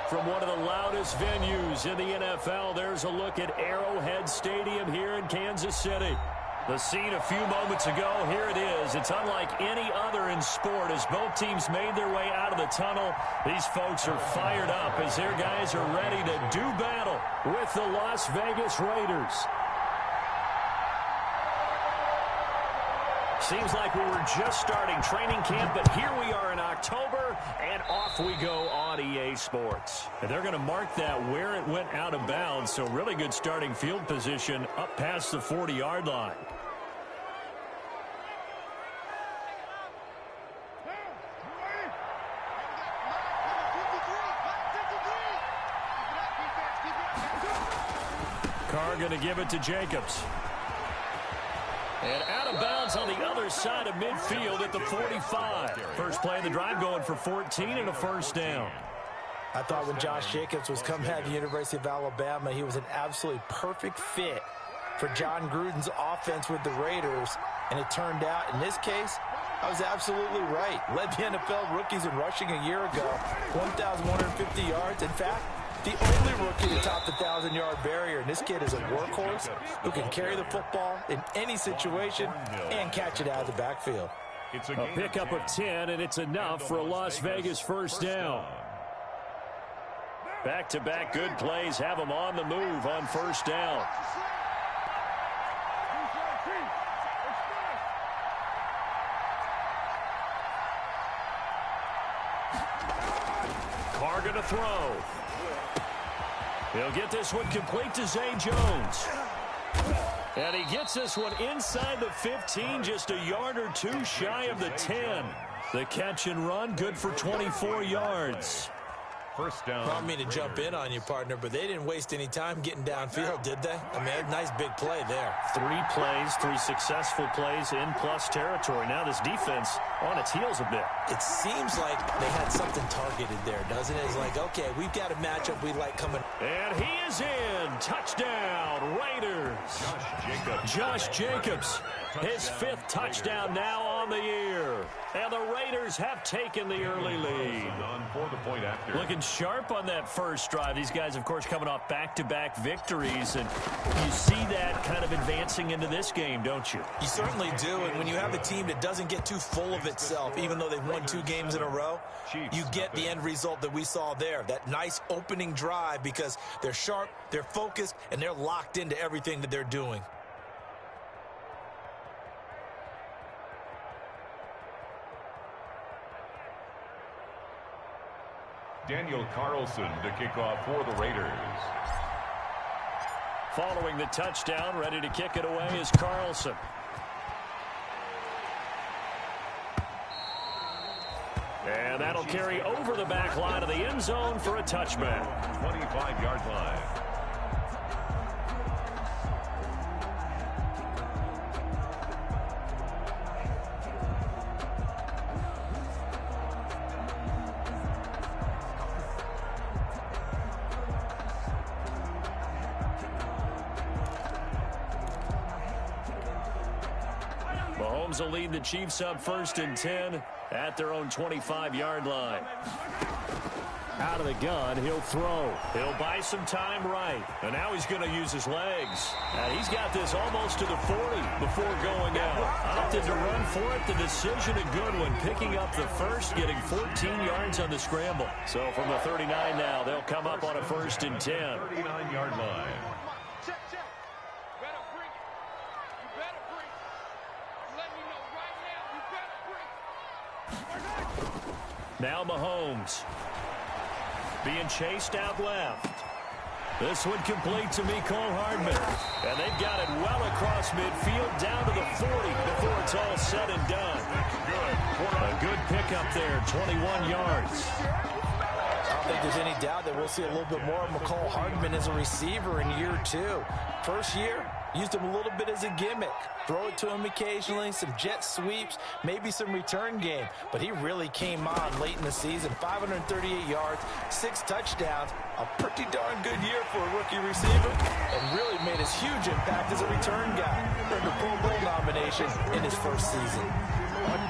From one of the loudest venues in the NFL, there's a look at Arrowhead Stadium here in Kansas City. The scene a few moments ago, here it is. It's unlike any other in sport as both teams made their way out of the tunnel. These folks are fired up as their guys are ready to do battle with the Las Vegas Raiders. Seems like we were just starting training camp, but here we are in October, and off we go on EA Sports. And they're going to mark that where it went out of bounds, so really good starting field position up past the 40-yard line. Carr going to give it to Jacobs. And out of bounds on the other side of midfield at the 45. First play of the drive going for 14 and a first down. I thought when Josh Jacobs was coming out of the University of Alabama, he was an absolutely perfect fit for John Gruden's offense with the Raiders. And it turned out, in this case, I was absolutely right. Led the NFL rookies in rushing a year ago, 1,150 yards. In fact, the only rookie to top the 1,000-yard barrier. And this kid is a workhorse who can carry the football in any situation and catch it out of the backfield. It's a pickup of 10, and it's enough for a Las Vegas first down. Back-to-back good plays have them on the move on first down. Carr going to throw. He'll get this one complete to Zay Jones. And he gets this one inside the 15, just a yard or two shy of the 10. The catch and run, good for 24 yards. First down. I don't mean to jump in on you, partner, but they didn't waste any time getting downfield, did they? I mean, a nice big play there. 3 plays, 3 successful plays in plus territory. Now this defense on its heels a bit. It seems like they had something targeted there, doesn't it? It's like, okay, we've got a matchup we like coming. And he is in. Touchdown, Raiders. Josh Jacobs, his 5th touchdown now on the year. And the Raiders have taken the early lead. Looking sharp on that first drive. These guys, of course, coming off back-to-back victories, and you see that kind of advancing into this game, don't you? You certainly do, and when you have a team that doesn't get too full of itself, even though they've won 2 games in a row, you get the end result that we saw there, that nice opening drive, because they're sharp, they're focused, and they're locked into everything that they're doing. Daniel Carlson to kick off for the Raiders. Following the touchdown, ready to kick it away is Carlson. And that'll carry over the back line of the end zone for a touchback. 25-yard line. Mahomes will lead the Chiefs up 1st and 10 at their own 25-yard line. Out of the gun, he'll throw. He'll buy some time right. And now he's going to use his legs. And he's got this almost to the 40 before going out. Opted to run for it. The decision a good one. Picking up the first, getting 14 yards on the scramble. So from the 39 now, they'll come up on a 1st and 10. 39-yard line. Now Mahomes being chased out left. This one complete to Mecole Hardman. And they've got it well across midfield down to the 40 before it's all said and done. A good pickup there, 21 yards. I don't think there's any doubt that we'll see a little bit more of Mecole Hardman as a receiver in year 2. First year, used him a little bit as a gimmick. Throw it to him occasionally, some jet sweeps, maybe some return game. But he really came on late in the season. 538 yards, 6 touchdowns. A pretty darn good year for a rookie receiver. And really made his huge impact as a return guy. Earned a Pro Bowl nomination in his first season.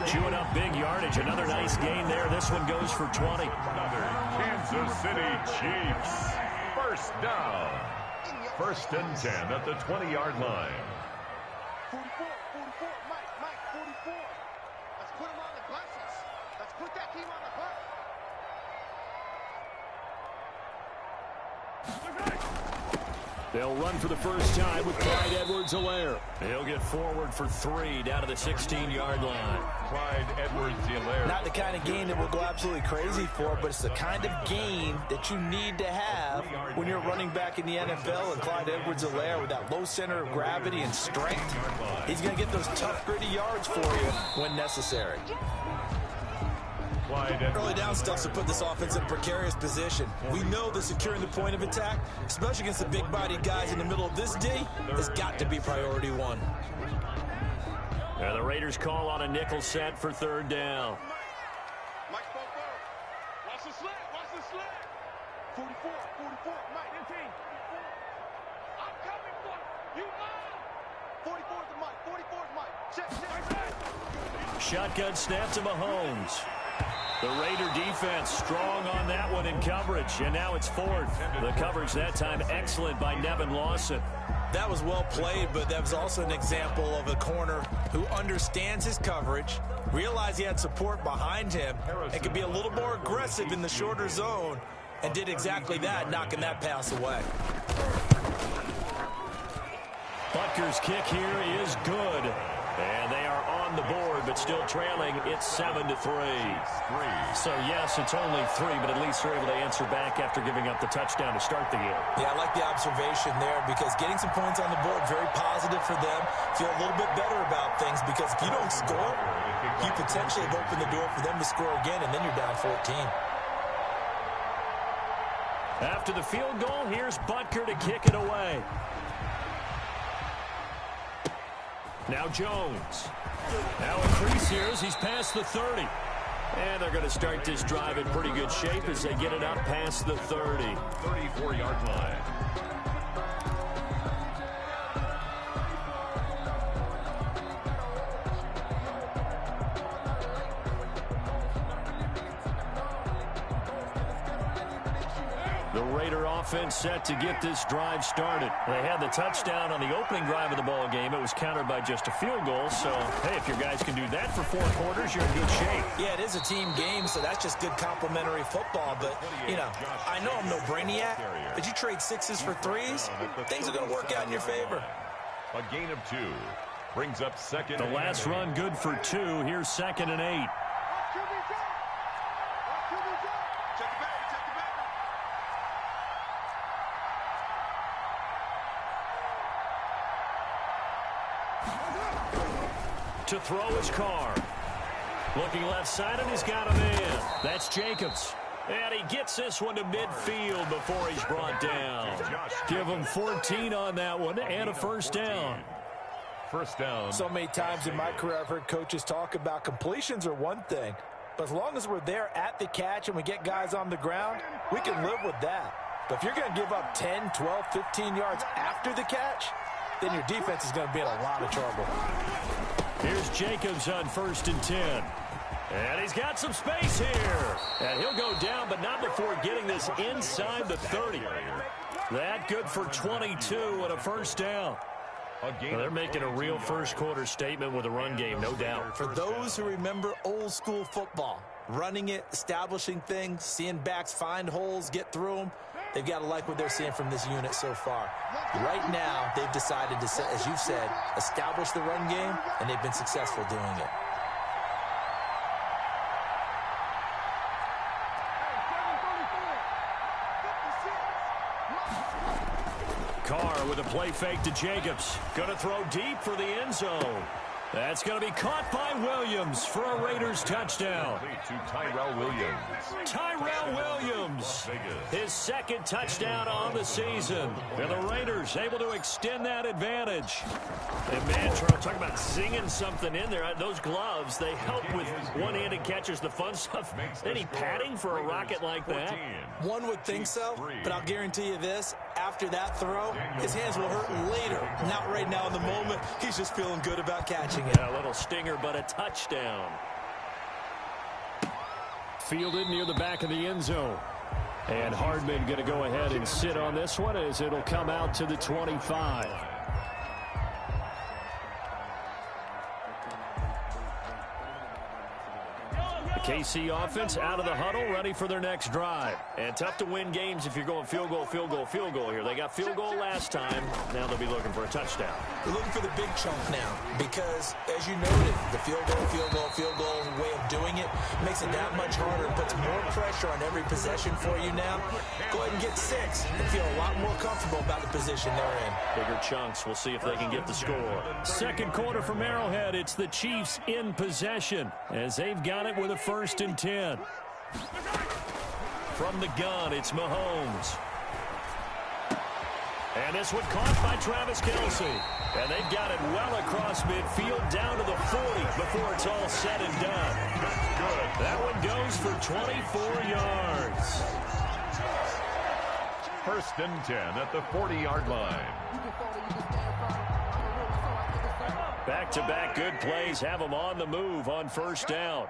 Chewing up big yardage. Another nice gain there. This one goes for 20. Another Kansas Kansas City Chiefs. First down. 1st and 10 at the 20-yard line. 44, Mike, 44. Let's put him on the buses. Let's put that team on the bus. They'll run for the first time with Clyde Edwards-Helaire. He'll get forward for 3 down to the 16-yard line. Clyde Edwards-Helaire. Not the kind of game that we'll go absolutely crazy for, but it's the kind of game that you need to have when you're running back in the NFL. And Clyde Edwards-Helaire, with that low center of gravity and strength, he's going to get those tough, gritty yards for you when necessary. Early down stuff to put this offense in a precarious position. We know that securing the point of attack, especially against the big-bodied guys in the middle of this D, has got to be priority one. And the Raiders call on a nickel set for 3rd down. Mike, watch the slant, 44, Mike. 15. I'm coming for you. 44 to Mike, Check. Shotgun snap to Mahomes. The Raider defense strong on that one in coverage, and now it's 4th. The coverage that time excellent by Nevin Lawson. That was well played, but that was also an example of a corner who understands his coverage, realized he had support behind him, and could be a little more aggressive in the shorter zone, and did exactly that, knocking that pass away. Butker's kick here is good. And they are on the board, but still trailing. It's 7-3. So, yes, it's only 3, but at least they're able to answer back after giving up the touchdown to start the game. Yeah, I like the observation there because getting some points on the board, very positive for them. Feel a little bit better about things because if you don't score, you potentially have opened the door for them to score again, and then you're down 14. After the field goal, here's Butker to kick it away. Now Jones. Now increase here as he's past the 30. And they're going to start this drive in pretty good shape as they get it up past the 30. 34-yard line. The Raider offense set to get this drive started. They had the touchdown on the opening drive of the ball game. It was countered by just a field goal. So, hey, if your guys can do that for 4 quarters, you're in good shape. Yeah, it is a team game, so that's just good complimentary football. But, you know, I know I'm no brainiac, but you trade 6s for 3s, things are going to work out in your favor. A gain of 2 brings up 2nd. The last run good for 2. Here's 2nd and 8. To throw his car. Looking left side, and he's got a man. That's Jacobs. And he gets this one to midfield before he's brought down. Give him 14 on that one and a first down. First down. So many times in my career I've heard coaches talk about completions are one thing, but as long as we're there at the catch and we get guys on the ground, we can live with that. But if you're going to give up 10, 12, 15 yards after the catch, then your defense is going to be in a lot of trouble. Here's Jacobs on 1st and 10. And he's got some space here. And he'll go down, but not before getting this inside the 30. That good for 22 and a first down. Well, they're making a real first-quarter statement with a run game, no doubt. For those who remember old-school football, running it, establishing things, seeing backs find holes, get through them, they've got to like what they're seeing from this unit so far. Right now, they've decided to, as you've said, establish the run game, and they've been successful doing it. Carr with a play fake to Jacobs. Going to throw deep for the end zone. That's going to be caught by Williams for a Raiders touchdown. To Tyrell Williams. Tyrell Williams, his 2nd touchdown on the season. And the Raiders able to extend that advantage. And man, Charles, talk about singing something in there. Those gloves, they help with one-handed catches, the fun stuff. Any padding for a rocket like that? One would think so, but I'll guarantee you this. After that throw, his hands will hurt later. Not right now in the moment. He's just feeling good about catching it. A little stinger, but a touchdown. Fielded near the back of the end zone. And Hardman going to go ahead and sit on this one as it'll come out to the 25. The KC offense out of the huddle, ready for their next drive. And tough to win games if you're going field goal, field goal, field goal here. They got field goal last time. Now they'll be looking for a touchdown. They're looking for the big chunk now because, as you noted, the field goal way of doing it makes it that much harder and puts more pressure on every possession for you now. Go ahead and get 6 and feel a lot more comfortable about the position they're in. Bigger chunks. We'll see if they can get the score. Second quarter from Arrowhead. It's the Chiefs in possession as they've got it with a 1st and 10. From the gun, it's Mahomes. And this one caught by Travis Kelce. And they've got it well across midfield down to the 40 before it's all said and done. That one goes for 24 yards. 1st and 10 at the 40-yard line. Back-to-back good plays have them on the move on 1st down.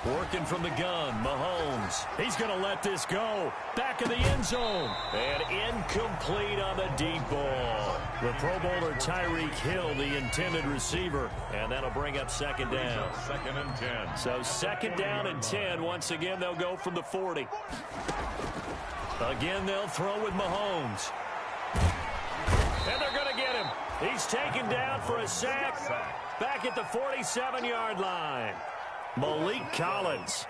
Working from the gun, Mahomes. He's going to let this go. Back of the end zone. And incomplete on the deep ball. The Pro Bowler Tyreek Hill, the intended receiver. And that'll bring up 2nd down. 2nd and 10. So 2nd down and 10. Once again, they'll go from the 40. Again, they'll throw with Mahomes. And they're going to get him. He's taken down for a sack. Back at the 47-yard line. Malik Collins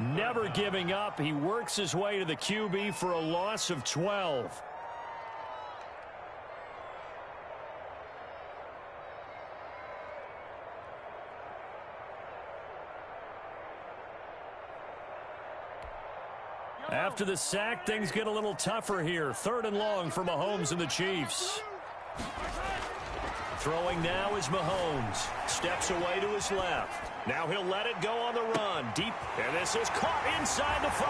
never giving up. He works his way to the QB for a loss of 12. After the sack, things get a little tougher here. 3rd and long for Mahomes and the Chiefs. Throwing now is Mahomes. Steps away to his left. Now he'll let it go on the run. Deep. And this is caught inside the 5.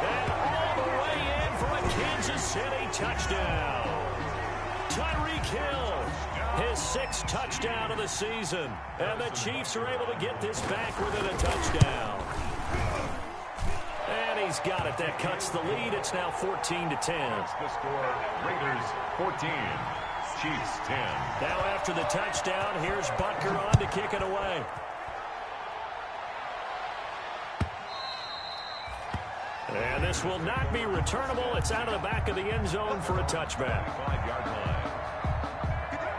And all the way in for a Kansas City touchdown. Tyreek Hill, his 6th touchdown of the season. And the Chiefs are able to get this back within a touchdown. And he's got it. That cuts the lead. It's now 14-10. The score, Raiders 14. Chiefs 10. Now after the touchdown, here's Butker on to kick it away. And this will not be returnable. It's out of the back of the end zone for a touchback. 5-yard line.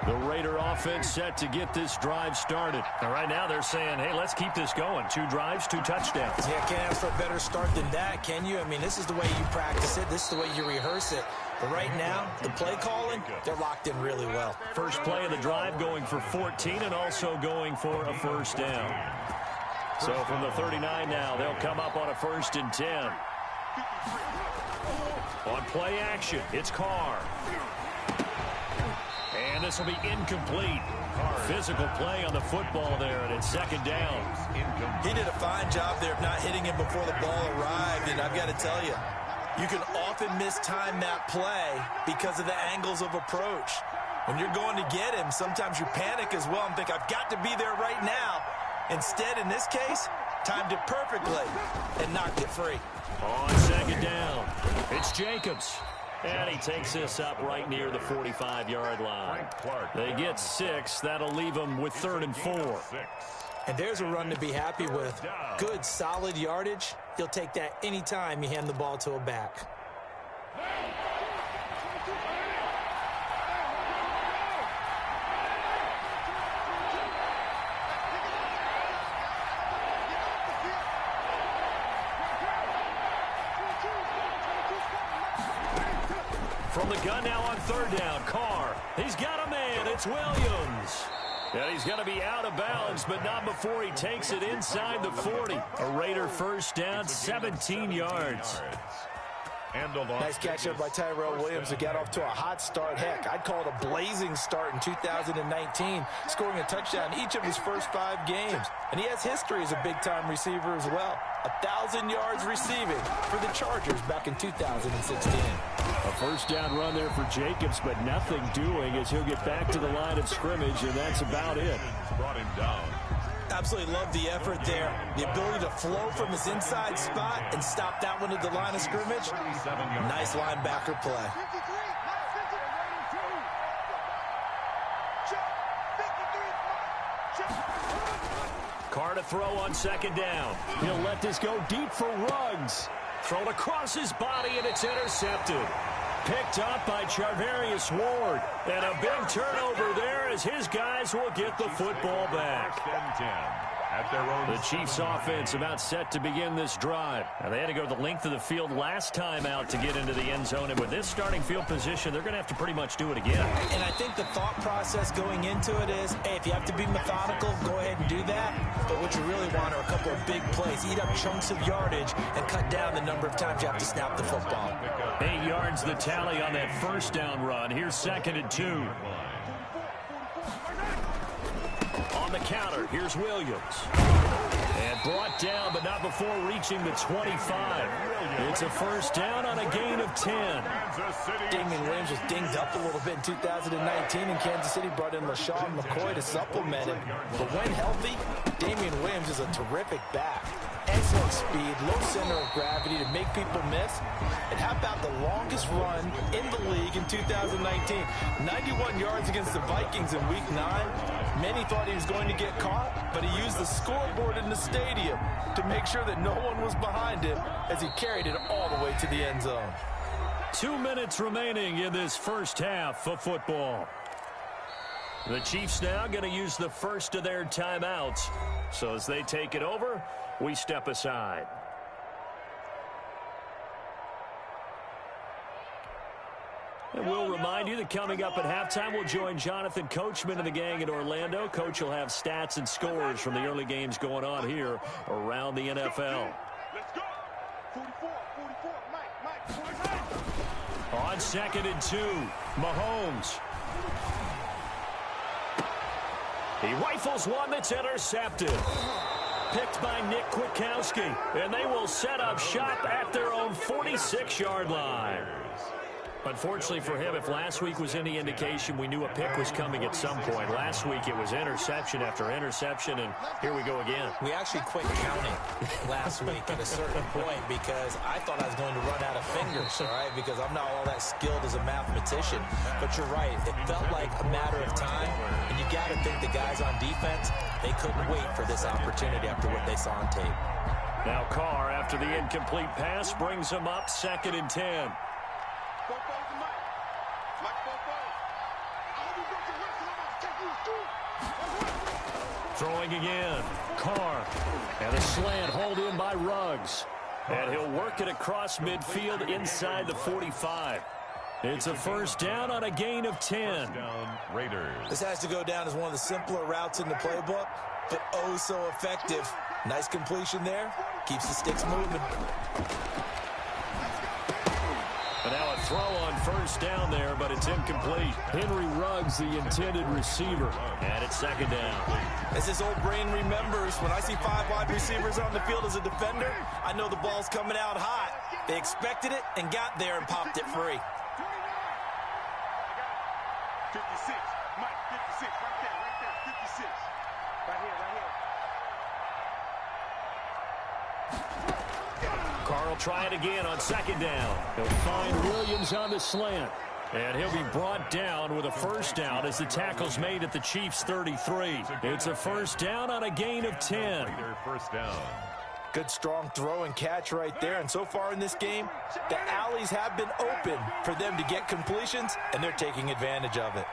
The Raider offense set to get this drive started. And right now they're saying, hey, let's keep this going. 2 drives, 2 touchdowns. Yeah, can't ask for a better start than that, can you? I mean, this is the way you practice it. This is the way you rehearse it. But right now, the play calling, they're locked in really well. First play of the drive going for 14 and also going for a 1st down. So from the 39 now, they'll come up on a 1st and 10. On play action, it's Carr. And this will be incomplete. Physical play on the football there, and it's 2nd down. He did a fine job there of not hitting him before the ball arrived, and I've got to tell you, you can often mistime that play because of the angles of approach. When you're going to get him, sometimes you panic as well and think, I've got to be there right now. Instead, in this case, timed it perfectly and knocked it free. On 2nd down, it's Jacobs. And he takes this up right near the 45-yard line. They get 6. That'll leave them with 3rd and 4. And there's a run to be happy with. Good, solid yardage. He'll take that anytime you hand the ball to a back. From the gun now on 3rd down, Carr. He's got a man. It's Williams. And he's going to be out of bounds, but not before he takes it inside the 40. A Raider 1st down, 17 yards. Nice catch there by Tyrell Williams, who got off to a hot start. Heck, I'd call it a blazing start in 2019, scoring a touchdown each of his first 5 games. And he has history as a big-time receiver as well. 1,000 yards receiving for the Chargers back in 2016. A 1st down run there for Jacobs, but nothing doing as he'll get back to the line of scrimmage, and that's about it. Brought him down. Absolutely love the effort there. The ability to flow from his inside spot and stop that one at the line of scrimmage. Nice linebacker play. Carr to throw on second down. He'll let this go deep for Ruggs. Thrown across his body, and it's intercepted. Picked up by Charvarius Ward. And a big turnover there as his guys will get the football back. The Chiefs offense about set to begin this drive. Now, they had to go the length of the field last time out to get into the end zone. And with this starting field position, they're going to have to pretty much do it again. And I think the thought process going into it is, hey, if you have to be methodical, go ahead and do that. But what you really want are a couple of big plays. Eat up chunks of yardage and cut down the number of times you have to snap the football. 8 yards the tally on that first down run. Here's 2nd and 2. On the counter, here's Williams. And brought down, but not before reaching the 25. It's a first down on a gain of 10. Damian Williams was dinged up a little bit in 2019, and Kansas City brought in LaShawn McCoy to supplement him. But when healthy, Damian Williams is a terrific back. Excellent speed, low center of gravity to make people miss. And how about the longest run in the league in 2019? 91 yards against the Vikings in Week 9. Many thought he was going to get caught, but he used the scoreboard in the stadium to make sure that no one was behind him as he carried it all the way to the end zone. 2 minutes remaining in this first half of football. The Chiefs now going to use the first of their timeouts. So as they take it over, we step aside. And we'll remind you that coming up at halftime, we'll join Jonathan Coachman and the gang in Orlando. Coach will have stats and scores from the early games going on here around the NFL. Let's go. 44, Mike. On 2nd and 2, Mahomes. He rifles one that's intercepted. Picked by Nick Kwiatkowski. And they will set up shop at their own 46-yard line. Unfortunately for him, if last week was any indication, we knew a pick was coming at some point. Last week it was interception after interception, and here we go again. We actually quit counting last week at a certain point because I thought I was going to run out of fingers, all right, because I'm not all that skilled as a mathematician. But you're right. It felt like a matter of time, and you got to think the guys on defense, they couldn't wait for this opportunity after what they saw on tape. Now Carr, after the incomplete pass, brings him up 2nd and 10. Throwing again. Carr. And a slant hauled in by Ruggs. And he'll work it across midfield inside the 45. It's a first down on a gain of 10. This has to go down as one of the simpler routes in the playbook, but oh so effective. Nice completion there. Keeps the sticks moving. And now a throw on first down there, but it's incomplete. Henry Ruggs, the intended receiver. And it's 2nd down. As his old brain remembers, when I see 5 wide receivers on the field as a defender, I know the ball's coming out hot. They expected it and got there and popped it free. 56. Mike, 56. Right there. 56. Right here. Carr will try it again on 2nd down. He'll find Williams on the slant. And he'll be brought down with a first down as the tackle's made at the Chiefs' 33. It's a first down on a gain of 10. First down. Good strong throw and catch right there. And so far in this game, the alleys have been open for them to get completions, and they're taking advantage of it.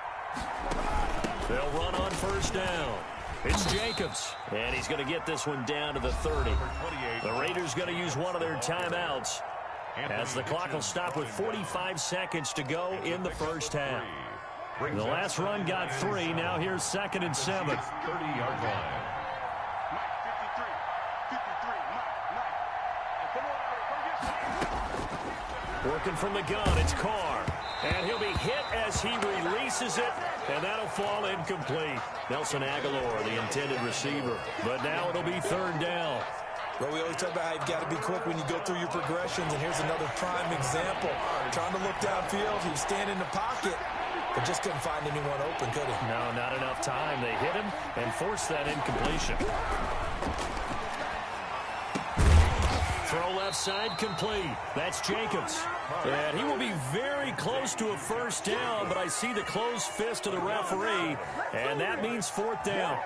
They'll run on first down. It's Jacobs, and he's going to get this one down to the 30. The Raiders going to use one of their timeouts as the clock will stop with 45 seconds to go in the first half. The last run got 3. Now here's 2nd and 7. 30-yard line. Working from the gun, it's Carr. And he'll be hit as he releases it, and that'll fall incomplete. Nelson Aguilar, the intended receiver. But now it'll be 3rd down. Well, we always talk about how you've got to be quick when you go through your progressions, and here's another prime example. Trying to look downfield, he was standing in the pocket, but just couldn't find anyone open, could he? No, not enough time. They hit him and forced that incompletion. Throw left side complete. That's Jacobs. And he will be very close to a first down, but I see the closed fist of the referee, and that means fourth down.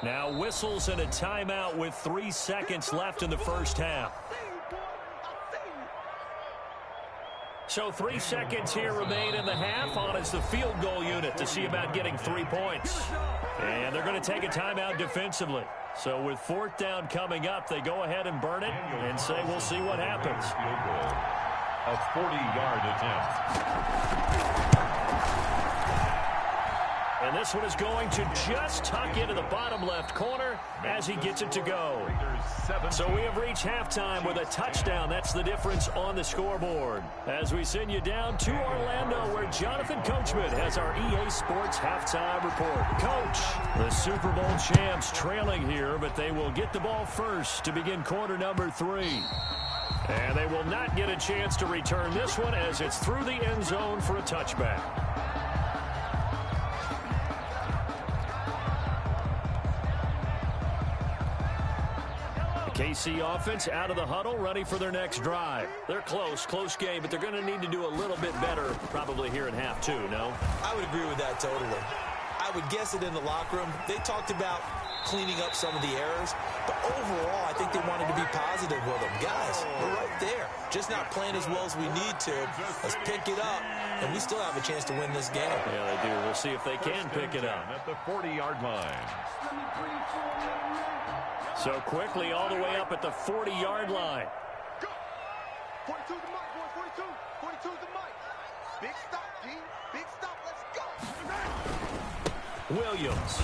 Now whistles and a timeout with 3 seconds left in the first half. So 3 seconds here remain in the half on as the field goal unit to see about getting 3 points. And they're going to take a timeout defensively. So with fourth down coming up, they go ahead and burn it and say we'll see what happens. A 40-yard attempt. And this one is going to just tuck into the bottom left corner as he gets it to go. So we have reached halftime with a touchdown. That's the difference on the scoreboard. As we send you down to Orlando, where Jonathan Coachman has our EA Sports halftime report. Coach, the Super Bowl champs trailing here, but they will get the ball first to begin quarter number 3. And they will not get a chance to return this one as it's through the end zone for a touchback. KC offense out of the huddle, ready for their next drive. They're close game, but they're going to need to do a little bit better probably here in half 2, no? I would agree with that totally. I would guess it in the locker room. They talked about cleaning up some of the errors, but overall, I think they wanted to be positive with them. Guys, we're right there. Just not playing as well as we need to. Let's pick it up, and we still have a chance to win this game. Yeah, they do. We'll see if they can pick it up. At the 40-yard line. So quickly all the way up at the 40-yard line. Go. 42 the mic, boys. 42. 42 the mic. Big stop, G. Big stop. Let's go. Williams.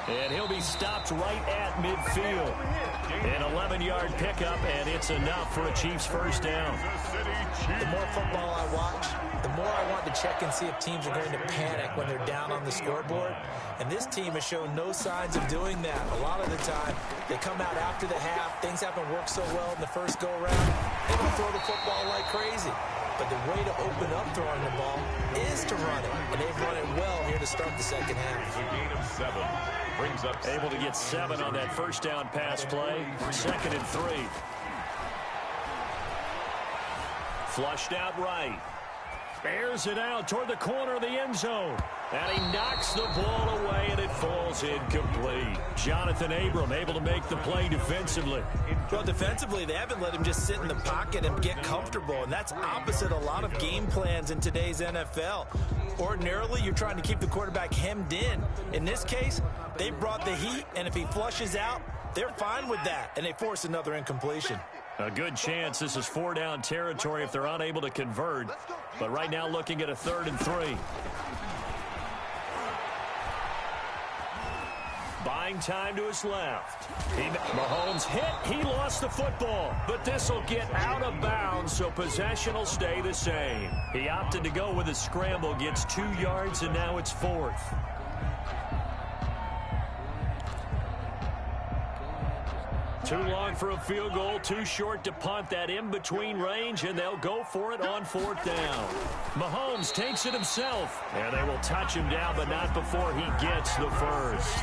And he'll be stopped right at midfield. An 11-yard pickup, and it's enough for a Chiefs first down. The more football I watch, the more I want to check and see if teams are going to panic when they're down on the scoreboard. And this team has shown no signs of doing that. A lot of the time, they come out after the half. Things haven't worked so well in the first go-around. They don't throw the football like crazy. But the way to open up throwing the ball is to run it. And they've run it well here to start the second half. A gain of 7. Brings up able to get 7 on that first down pass play. 2nd and 3. Flushed out right. Airs it out toward the corner of the end zone. And he knocks the ball away, and it falls incomplete. Jonathan Abram able to make the play defensively. Well, defensively, they haven't let him just sit in the pocket and get comfortable, and that's opposite a lot of game plans in today's NFL. Ordinarily, you're trying to keep the quarterback hemmed in. In this case, they brought the heat, and if he flushes out, they're fine with that, and they force another incompletion. A good chance this is 4-down territory if they're unable to convert. But right now looking at a 3rd and 3. Buying time to his left. Mahomes hit. He lost the football. But this will get out of bounds, so possession will stay the same. He opted to go with a scramble, gets 2 yards, and now it's 4th. Too long for a field goal, too short to punt. That in-between range, and they'll go for it on 4th down. Mahomes takes it himself, and they will touch him down, but not before he gets the first.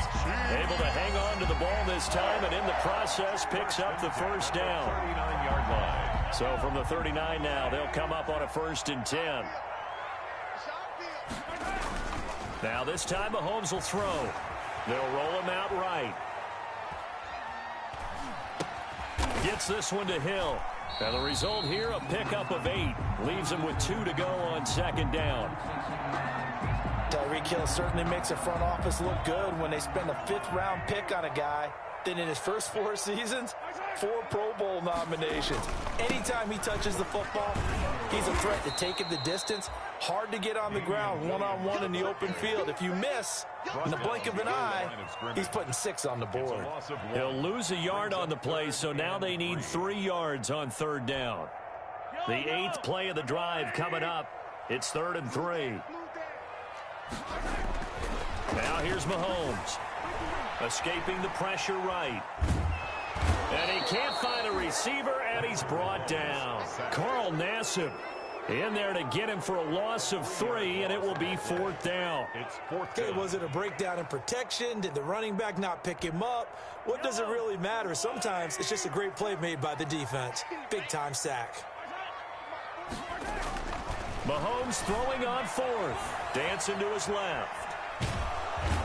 Able to hang on to the ball this time, and in the process picks up the first down. 39-yard line. So from the 39 now, they'll come up on a 1st and 10. Now this time Mahomes will throw. They'll roll him out right. Gets this one to Hill. And the result here, a pickup of 8. Leaves him with 2 to go on 2nd down. Tyreek Hill certainly makes a front office look good when they spend a 5th-round pick on a guy. Then in his first 4 seasons, 4 Pro Bowl nominations. Anytime he touches the football, he's a threat to take it the distance. Hard to get on the ground one-on-one in the open field. If you miss, in the blink of an eye, he's putting 6 on the board. He'll lose a yard on the play, so now they need 3 yards on 3rd down. The 8th play of the drive coming up. It's 3rd and 3. Now here's Mahomes. Escaping the pressure right. And he can't find a receiver, and he's brought down. Carl Nassib in there to get him for a loss of 3, and it will be 4th down. It's 4th down. Okay, was it a breakdown in protection? Did the running back not pick him up? What does it really matter? Sometimes it's just a great play made by the defense. Big-time sack. Mahomes throwing on 4th. Dancing to his left.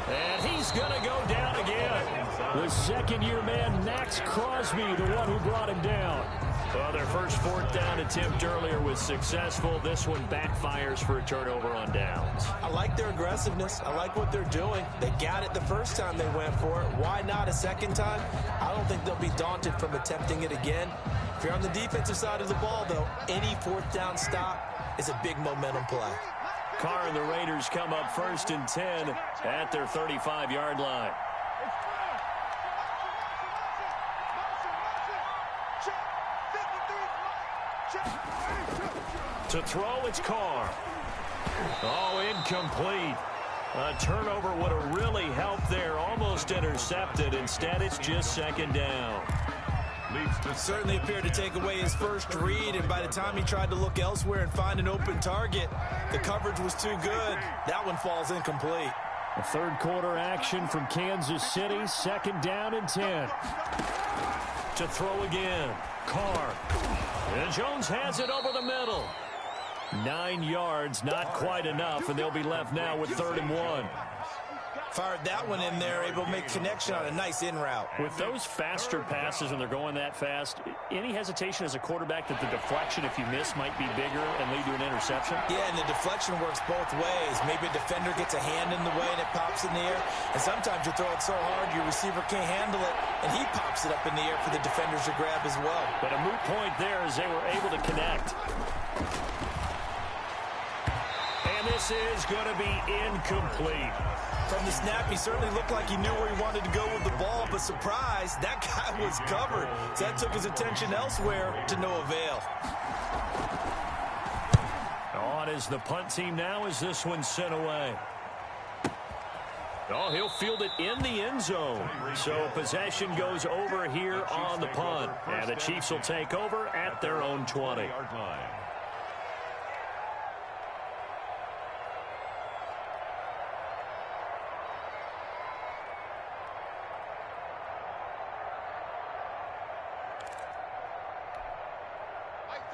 And he's going to go down again. The second-year man, Max Crosby, the one who brought him down. Well, their first 4th down attempt earlier was successful. This one backfires for a turnover on downs. I like their aggressiveness. I like what they're doing. They got it the first time they went for it. Why not a second time? I don't think they'll be daunted from attempting it again. If you're on the defensive side of the ball, though, any 4th down stop is a big momentum play. Carr and the Raiders come up 1st and 10 at their 35-yard line. To throw, it's Carr. Oh, incomplete. A turnover would have really helped there. Almost intercepted. Instead, it's just 2nd down. Certainly appeared to take away his first read, and by the time he tried to look elsewhere and find an open target, the coverage was too good. That one falls incomplete. A 3rd quarter action from Kansas City. 2nd down and 10. To throw again. Carr. And Jones has it over the middle. 9 yards, not quite enough, and they'll be left now with 3rd and 1. Fired that one in there, able to make connection on a nice in route. With those faster passes and they're going that fast, any hesitation as a quarterback that the deflection, if you miss, might be bigger and lead to an interception? Yeah, and the deflection works both ways. Maybe a defender gets a hand in the way and it pops in the air. And sometimes you throw it so hard your receiver can't handle it, and he pops it up in the air for the defenders to grab as well. But a moot point there as they were able to connect. And this is going to be incomplete. From the snap, he certainly looked like he knew where he wanted to go with the ball, but surprise, that guy was covered. So that took his attention elsewhere to no avail. On is the punt team now as this one's sent away. Oh, he'll field it in the end zone. So possession goes over here on the punt. And the Chiefs will take over at their own 20.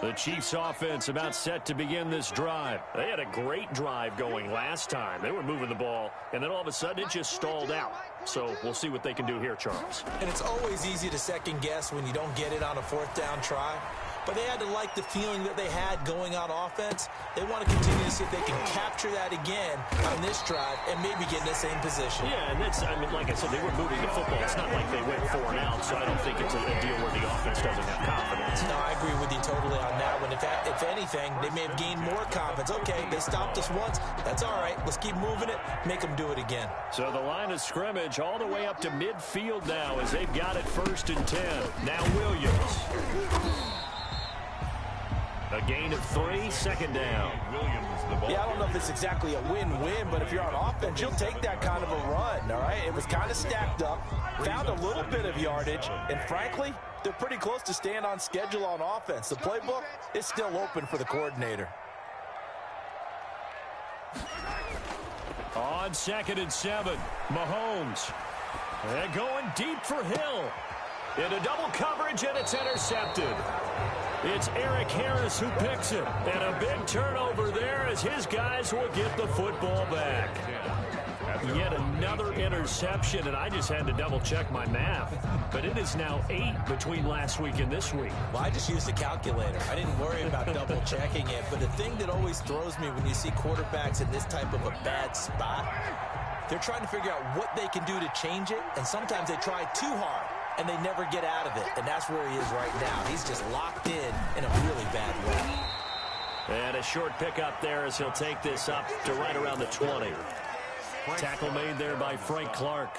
The Chiefs offense about set to begin this drive. They had a great drive going last time. They were moving the ball, and then all of a sudden it just stalled out. So we'll see what they can do here, Charles. And it's always easy to second guess when you don't get it on a 4th down try. But they had to like the feeling that they had going on offense. They want to continue to see if they can capture that again on this drive and maybe get in the same position. Yeah, and that's, I mean, like I said, they were moving the football. It's not like they went 4 and out, so I don't think it's a deal where the offense doesn't have confidence. No, I agree with you totally on that one. If anything, they may have gained more confidence. Okay, they stopped us once. That's all right. Let's keep moving it. Make them do it again. So the line of scrimmage all the way up to midfield now as they've got it 1st and 10. Now Williams. A gain of 3, 2nd down. Yeah, I don't know if it's exactly a win-win, but if you're on offense, you'll take that kind of a run, all right? It was kind of stacked up, found a little bit of yardage, and frankly, they're pretty close to staying on schedule on offense. The playbook is still open for the coordinator. On 2nd and 7, Mahomes. And going deep for Hill. Into double coverage, and it's intercepted. It's Eric Harris who picks it. And a big turnover there as his guys will get the football back. Yet another interception, and I just had to double-check my math. But it is now 8 between last week and this week. Well, I just used a calculator. I didn't worry about double-checking it. But the thing that always throws me when you see quarterbacks in this type of a bad spot, they're trying to figure out what they can do to change it, and sometimes they try too hard. and they never get out of it. And that's where he is right now. He's just locked in a really bad way. And a short pickup there as he'll take this up to right around the 20. Tackle made there by Frank Clark.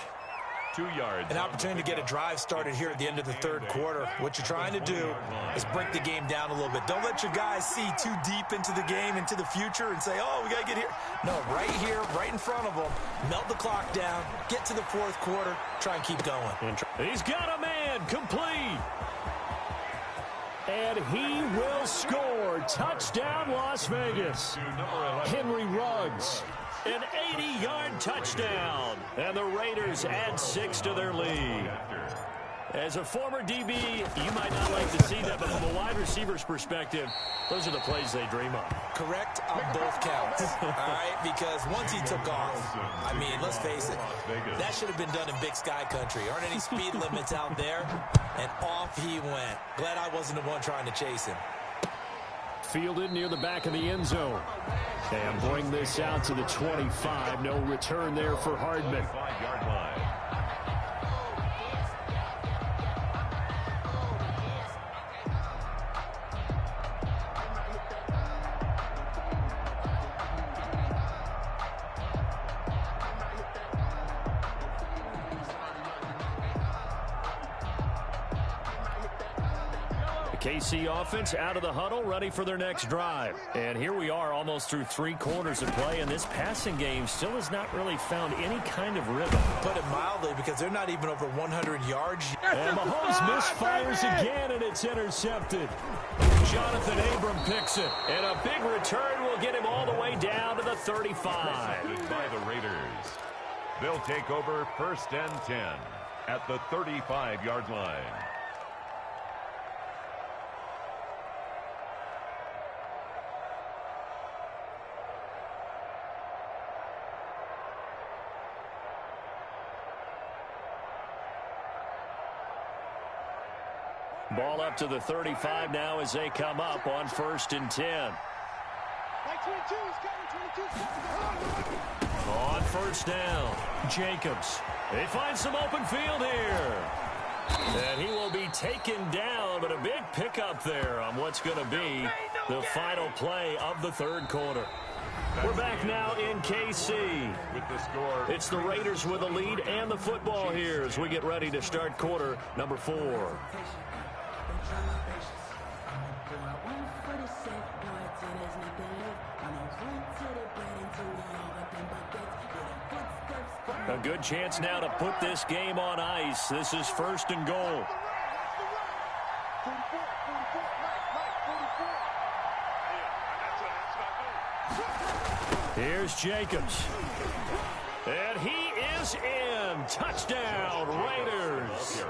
2 yards. An opportunity to get a drive started here at the end of the third quarter. What you're trying to do is break the game down a little bit. Don't let your guys see too deep into the game, into the future, and say, oh, we got to get here. No, right here, right in front of them. Melt the clock down, get to the fourth quarter, try and keep going. He's got a man, complete. And he will score. Touchdown, Las Vegas. Henry Ruggs. An 80-yard touchdown. And the Raiders add 6 to their lead. As a former DB, you might not like to see that, but from a wide receiver's perspective, those are the plays they dream of. Correct on both counts, all right? Because once he took off, I mean, let's face it, that should have been done in Big Sky Country. Aren't any speed limits out there? And off he went. Glad I wasn't the one trying to chase him. Fielded near the back of the end zone. And bring this out to the 25. No return there for Hardman. 5-yard line. KC offense out of the huddle, ready for their next drive. And here we are almost through 3 quarters of play, and this passing game still has not really found any kind of rhythm. Put it mildly, because they're not even over 100 yards. And Mahomes misfires again, and it's intercepted. Jonathan Abram picks it, and a big return will get him all the way down to the 35. By the Raiders. They'll take over 1st and 10 at the 35-yard line. Ball up to the 35 now as they come up on 1st and 10. On 1st down, Jacobs. They find some open field here. And he will be taken down, but a big pickup there on what's going to be the final play of the third quarter. We're back now in KC. With the score, it's the Raiders with the lead and the football here as we get ready to start quarter number 4. A good chance now to put this game on ice. This is 1st and goal. Here's Jacobs. And he is in. Touchdown, Raiders.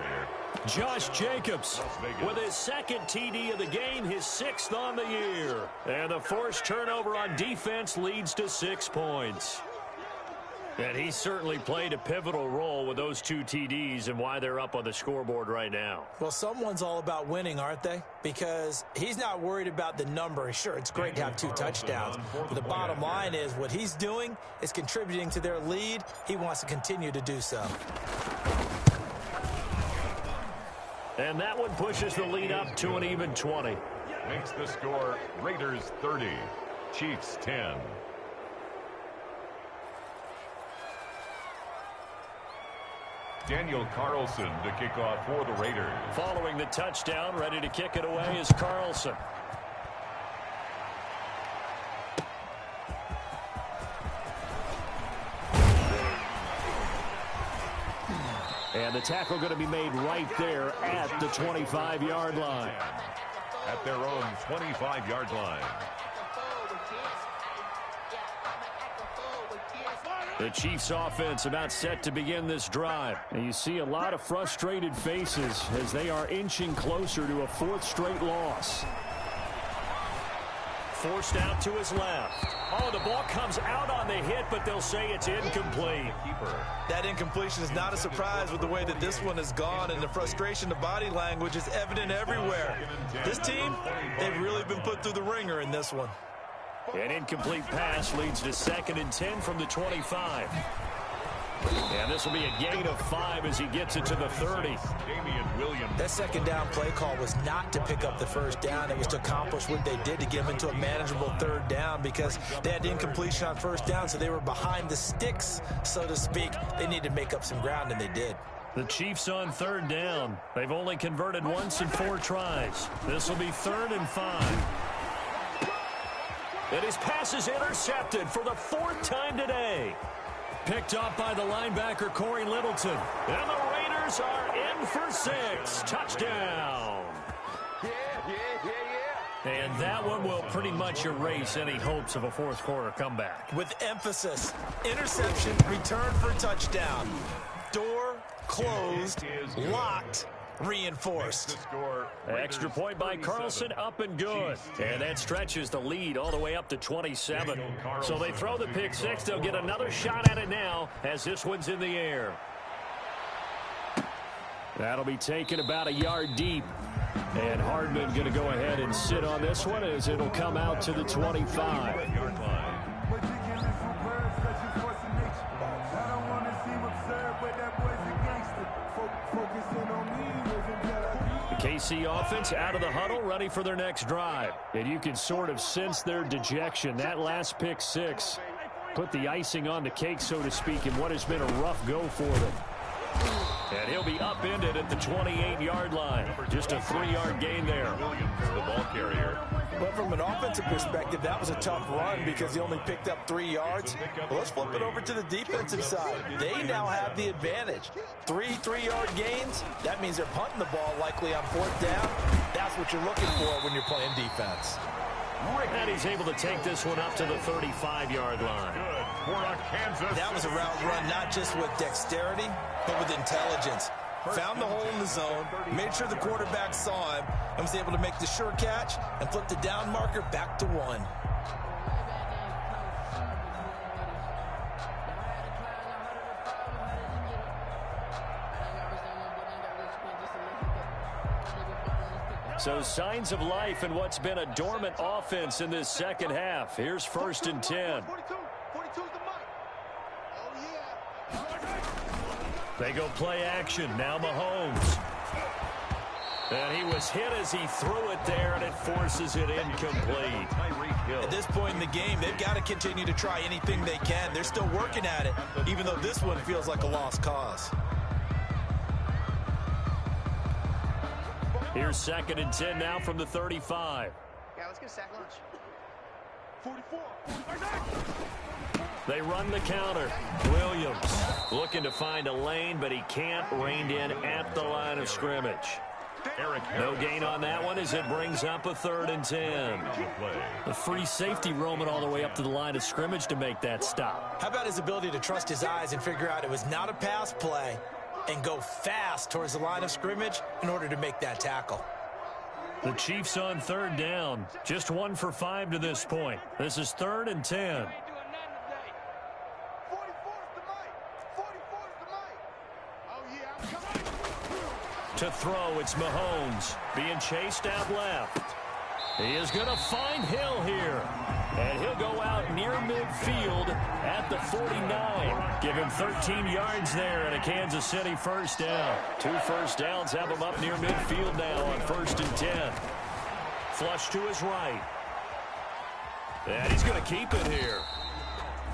Josh Jacobs with his 2nd TD of the game, his 6th on the year. And the forced turnover on defense leads to 6 points. And he certainly played a pivotal role with those 2 TDs and why they're up on the scoreboard right now. Well, someone's all about winning, aren't they? Because he's not worried about the number. Sure, it's great to have 2 touchdowns. But the bottom line is what he's doing is contributing to their lead. He wants to continue to do so. And that one pushes the lead up to an even 20. Makes the score Raiders 30, Chiefs 10. Daniel Carlson to kick off for the Raiders. Following the touchdown, ready to kick it away is Carlson. And the tackle going to be made right there at the 25-yard line. At their own 25-yard line. The Chiefs offense about set to begin this drive. And you see a lot of frustrated faces as they are inching closer to a 4th straight loss. Forced out to his left. Oh, the ball comes out on the hit, but they'll say it's incomplete. That incompletion is not a surprise with the way that this one has gone, and the frustration, the body language is evident everywhere. This team, they've really been put through the ringer in this one. An incomplete pass leads to 2nd and 10 from the 25. And this will be a gain of 5 as he gets it to the 30. That second down play call was not to pick up the first down. It was to accomplish what they did to get them into a manageable third down because they had incompletion on first down, so they were behind the sticks, so to speak. They needed to make up some ground, and they did. The Chiefs on third down. They've only converted once in 4 tries. This will be 3rd and 5. And his pass is intercepted for the 4th time today. Picked up by the linebacker, Corey Littleton. And the Raiders are in for 6. Touchdown. And that one will pretty much erase any hopes of a fourth quarter comeback. With emphasis, interception, return for touchdown. Door closed, locked, reinforced. Extra point by Carlson, up and good. And that stretches the lead all the way up to 27. So they throw the pick 6. They'll get another shot at it now as this one's in the air. That'll be taken about a yard deep. And Hardman going to go ahead and sit on this one as it'll come out to the 25. KC offense out of the huddle, ready for their next drive. And you can sort of sense their dejection. That last pick 6 put the icing on the cake, so to speak, in what has been a rough go for them. And he'll be upended at the 28-yard line. Just a 3-yard gain there. The ball carrier. But from an offensive perspective, that was a tough run because he only picked up 3 yards. Well, let's flip it over to the defensive side. They now have the advantage. 3-3-yard gains, that means they're punting the ball likely on 4th down. That's what you're looking for when you're playing defense. And he's able to take this one up to the 35-yard line. That was a route run not just with dexterity, but with intelligence. Found the hole in the zone, made sure the quarterback saw him, and was able to make the sure catch and flip the down marker back to 1. So signs of life in what's been a dormant offense in this second half. Here's 1st and 10. They go play action. Now Mahomes. And he was hit as he threw it there, and it forces it incomplete. At this point in the game, they've got to continue to try anything they can. They're still working at it, even though this one feels like a lost cause. Here's 2nd and 10 now from the 35. Yeah, let's get a sack lunch. 44. They run the counter. Williams looking to find a lane, but he can't. Reined in at the line of scrimmage. No gain on that one as it brings up a 3rd and 10. The free safety roaming all the way up to the line of scrimmage to make that stop. How about his ability to trust his eyes and figure out it was not a pass play and go fast towards the line of scrimmage in order to make that tackle? The Chiefs on 3rd down. Just 1 for 5 to this point. This is 3rd and 10. To throw, it's Mahomes being chased out left. He is going to find Hill here. And he'll go out near midfield at the 49. Give him 13 yards there and a Kansas City first down. 2 first downs have him up near midfield now on 1st and 10. Flush to his right. And he's going to keep it here.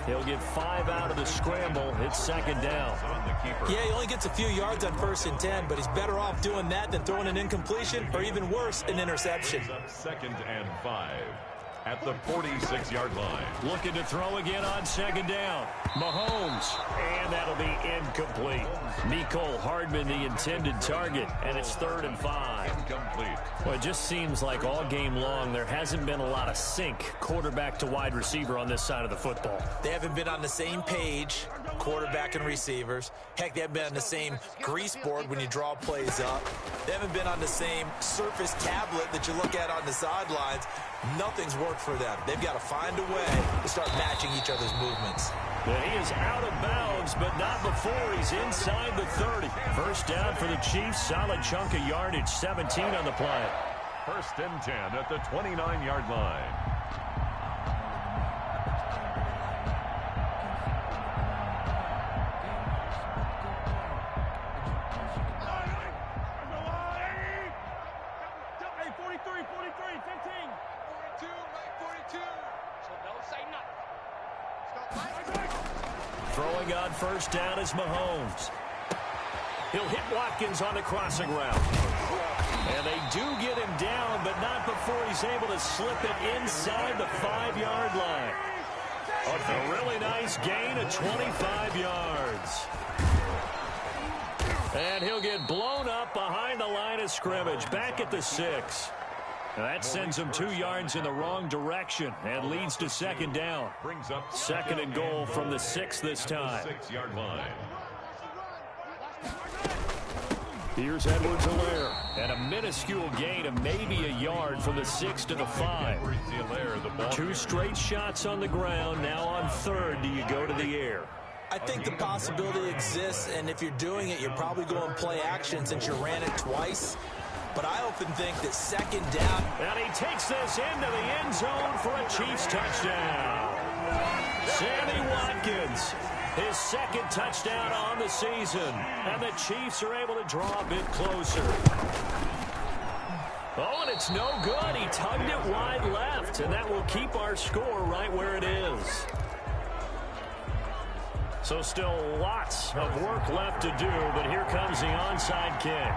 He'll get 5 out of the scramble. It's 2nd down. Yeah, he only gets a few yards on 1st and 10, but he's better off doing that than throwing an incompletion or even worse, an interception. 2nd and 5 at the 46-yard line. Looking to throw again on 2nd down. Mahomes, and that'll be incomplete. Mecole Hardman, the intended target, and it's 3rd and 5. Incomplete. Well, it just seems like all game long there hasn't been a lot of sync quarterback to wide receiver on this side of the football. They haven't been on the same page, quarterback and receivers. Heck, they haven't been on the same grease board when you draw plays up. They haven't been on the same surface tablet that you look at on the sidelines. Nothing's worked for them. They've got to find a way to start matching each other's movements. And he is out of bounds, but not before he's inside the 30. First down for the Chiefs. Solid chunk of yardage. 17 on the play. 1st and 10 at the 29-yard line. Throwing on first down is Mahomes. He'll hit Watkins on the crossing route. And they do get him down, but not before he's able to slip it inside the 5-yard line. A really nice gain of 25 yards. And he'll get blown up behind the line of scrimmage, back at the 6. And that sends him 2 yards in the wrong direction and leads to second down. Second and goal from the 6 this time. 6-yard line. Here's Edwards-Helaire, and a minuscule gain of maybe a yard from the 6 to the 5. 2 straight shots on the ground. Now on third, do you go to the air? I think the possibility exists, and if you're doing it, you're probably going play action since you ran it twice. But I often think that second down. And he takes this into the end zone for a Chiefs touchdown. Sammy Watkins, his second touchdown on the season. And the Chiefs are able to draw a bit closer. Oh, and it's no good. He tugged it wide left, and that will keep our score right where it is. So still lots of work left to do, but here comes the onside kick.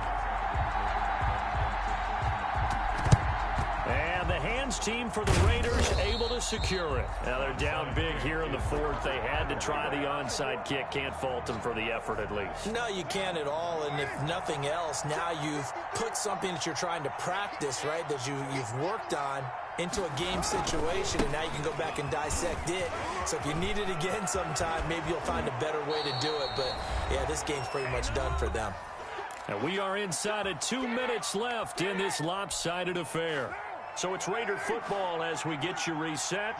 And the hands team for the Raiders able to secure it. Now they're down big here in the 4th. They had to try the onside kick. Can't fault them for the effort at least. No, you can't at all. And if nothing else, now you've put something that you're trying to practice, right, that you've worked on into a game situation, and now you can go back and dissect it. So if you need it again sometime, maybe you'll find a better way to do it. But, yeah, this game's pretty much done for them. And we are inside of 2 minutes left in this lopsided affair. So it's Raider football as we get you reset.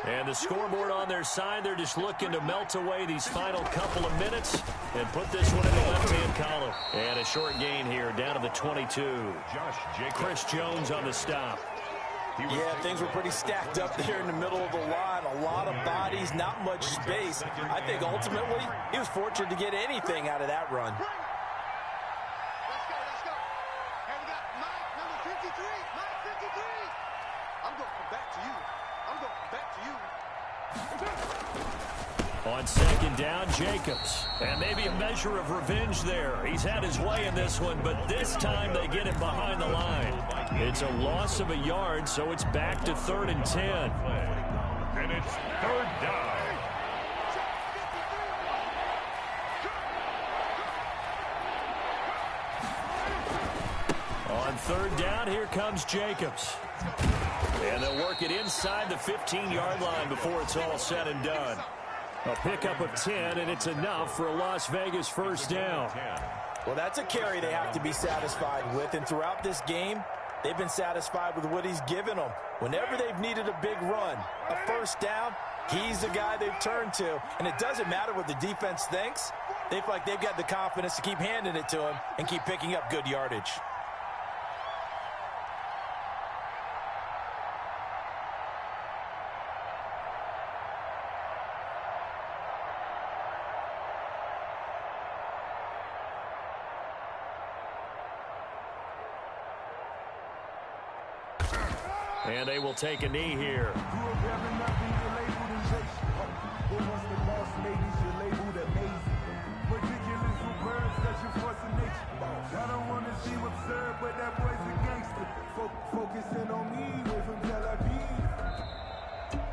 And the scoreboard on their side, they're just looking to melt away these final couple of minutes and put this one in the left-hand column. And a short gain here down to the 22. Chris Jones on the stop. Yeah, things were pretty stacked up there in the middle of the line. A lot of bodies, not much space. I think ultimately he was fortunate to get anything out of that run. Let's go. And we got Mike, number 53. Mike, 53. I'm going to come back to you. On second down, Jacobs. And maybe a measure of revenge there. He's had his way in this one, but this time they get him behind the line. It's a loss of a yard, so it's back to 3rd and 10. And it's 3rd down. On 3rd down, here comes Jacobs. And they'll work it inside the 15-yard line before it's all said and done. A pickup of 10, and it's enough for a Las Vegas first down. Well, that's a carry they have to be satisfied with, and throughout this game, they've been satisfied with what he's given them. Whenever they've needed a big run, a first down, he's the guy they've turned to. And it doesn't matter what the defense thinks. They feel like they've got the confidence to keep handing it to him and keep picking up good yardage. And they will take a knee here.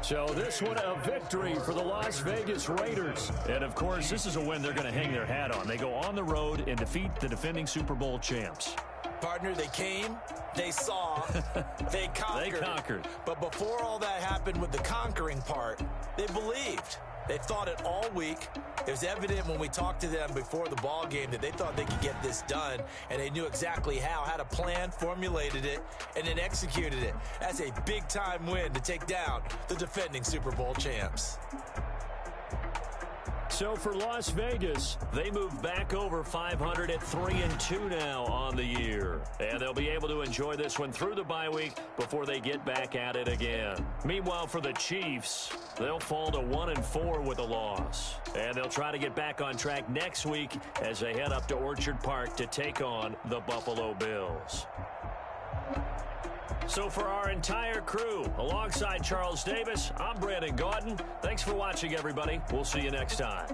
So this one a victory for the Las Vegas Raiders. And, of course, this is a win they're going to hang their hat on. They go on the road and defeat the defending Super Bowl champs. Partner, they came, they saw, they conquered. They conquered. But before all that happened with the conquering part, they believed. They thought it all week. It was evident when we talked to them before the ball game that they thought they could get this done, and they knew exactly how, had a plan, formulated it, and then executed it. That's a big-time win to take down the defending Super Bowl champs. So for Las Vegas, they move back over 500 at 3-2 now on the year. And they'll be able to enjoy this one through the bye week before they get back at it again. Meanwhile, for the Chiefs, they'll fall to 1-4 with a loss. And they'll try to get back on track next week as they head up to Orchard Park to take on the Buffalo Bills. So for our entire crew, alongside Charles Davis, I'm Brandon Gaudin. Thanks for watching, everybody. We'll see you next time.